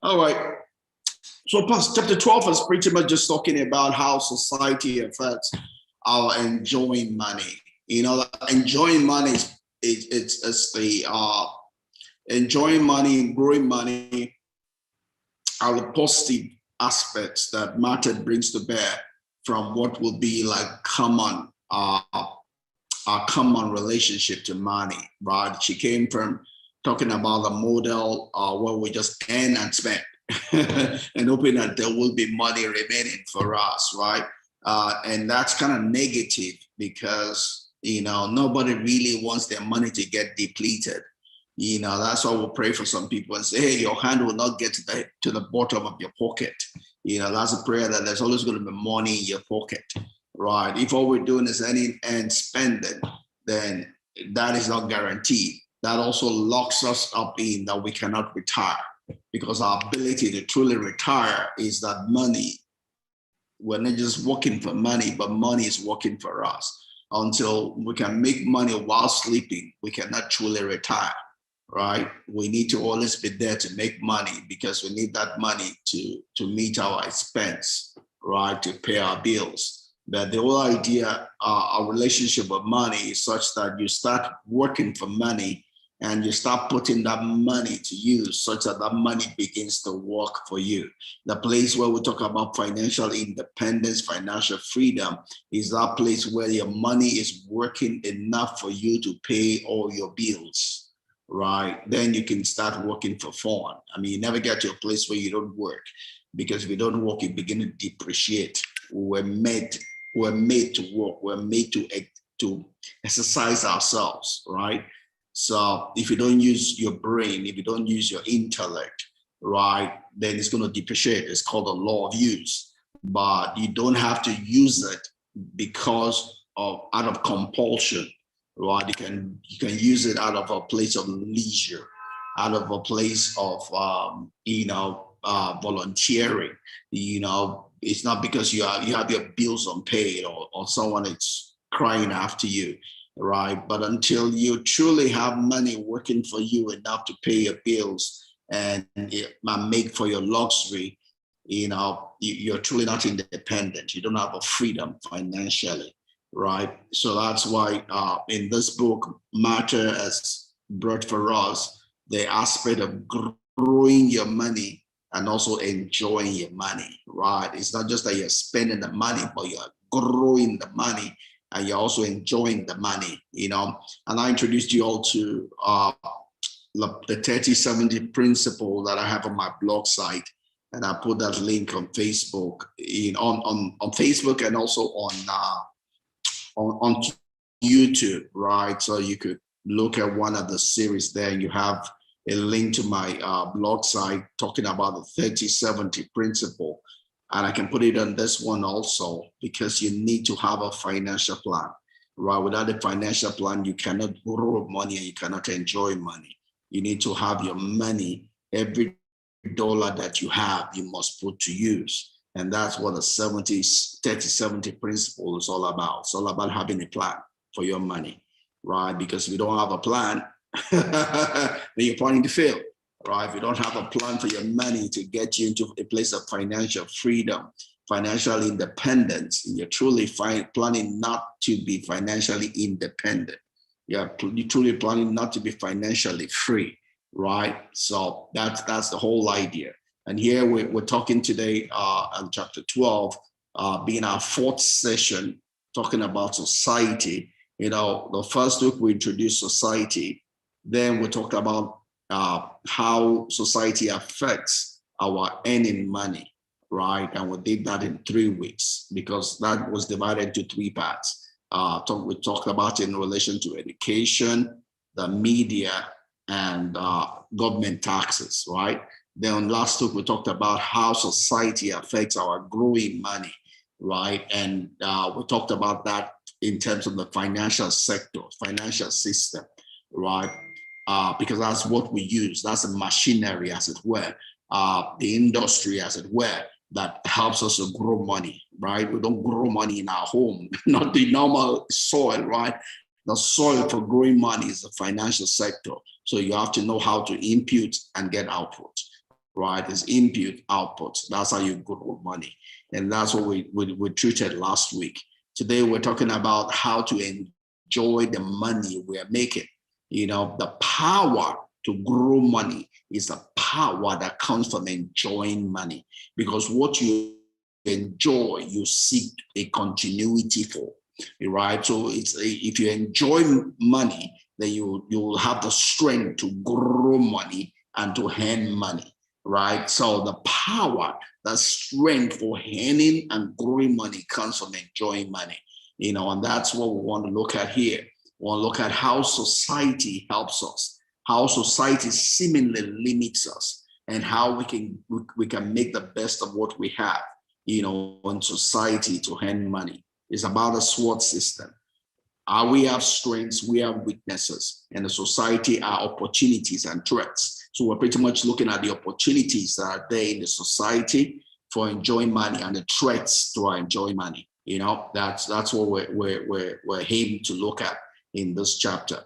All right. So chapter 12 is pretty much just talking about how society affects our enjoying money. You know, enjoying money it's the enjoying money and growing money are the positive aspects that Martha brings to bear from what will be like common our common relationship to money, right? She came from talking about the model where we just earn and spend and hoping that there will be money remaining for us, right? And that's kind of negative because, you know, nobody really wants their money to get depleted. You know, that's why we'll pray for some people and say, hey, your hand will not get to the bottom of your pocket. You know, that's a prayer that there's always going to be money in your pocket, right? If all we're doing is earning and spending, then that is not guaranteed. That also locks us up in that we cannot retire, because our ability to truly retire is that money, we're not just working for money, but money is working for us. Until we can make money while sleeping, we cannot truly retire, right? We need to always be there to make money because we need that money to meet our expense, right? To pay our bills. But the whole idea, our relationship with money is such that you start working for money and you start putting that money to use such that that money begins to work for you. The place where we talk about financial independence, financial freedom, is that place where your money is working enough for you to pay all your bills, right? Then you can start working for fun. I mean, you never get to a place where you don't work, because if you don't work, you begin to depreciate. We're made to work. We're made to exercise ourselves, right? So if you don't use your brain, if you don't use your intellect, right, then it's going to depreciate. It's called the law of use. But you don't have to use it because of out of compulsion, right? You can use it out of a place of leisure, out of a place of volunteering. You know, it's not because you have your bills unpaid or someone is crying after you. Right. But until you truly have money working for you enough to pay your bills and make for your luxury, you know, you're truly not independent. You don't have a freedom financially. Right. So that's why in this book, Martha has brought for us the aspect of growing your money and also enjoying your money. Right. It's not just that you're spending the money, but you're growing the money. And you're also enjoying the money, you know. And I introduced you all to the 30-70 principle that I have on my blog site, and I put that link on Facebook, on Facebook, and also on YouTube, right? So you could look at one of the series there, and you have a link to my blog site talking about the 30-70 principle. And I can put it on this one also, because you need to have a financial plan, right? Without a financial plan, you cannot grow money and you cannot enjoy money. You need to have your money, every dollar that you have, you must put to use. And that's what the 30-70 principle is all about. It's all about having a plan for your money, right? Because if you don't have a plan, then you're planning to fail. Right? If you don't have a plan for your money to get you into a place of financial freedom, financial independence, and you're truly planning not to be financially independent. You're truly planning not to be financially free, right? So that's the whole idea. And here we're talking today on chapter 12, being our fourth session, talking about society. You know, the first week we introduced society, then we talked about how society affects our earning money, right? And we did that in 3 weeks because that was divided into 3 parts. We talked about it in relation to education, the media, and government taxes, right? Then last week we talked about how society affects our growing money, right? And we talked about that in terms of the financial sector, financial system, right? Because that's what we use. That's the machinery, as it were, the industry, as it were, that helps us to grow money, right? We don't grow money in our home, not the normal soil, right? The soil for growing money is the financial sector. So you have to know how to input and get output, right? It's input, output. That's how you grow money. And that's what we treated last week. Today, we're talking about how to enjoy the money we're making. You know, the power to grow money is the power that comes from enjoying money, because what you enjoy, you seek a continuity for, right? So if you enjoy money, then you will have the strength to grow money and to earn money, right? So the power, the strength for earning and growing money comes from enjoying money, you know, and that's what we want to look at here. We want to look at how society helps us, how society seemingly limits us, and how we can make the best of what we have, you know, in society to earn money. It's about a SWOT system. We have strengths, we have weaknesses, and the society are opportunities and threats. So we're pretty much looking at the opportunities that are there in the society for enjoying money and the threats to our enjoying money. You know, that's what we're aiming to look at in this chapter.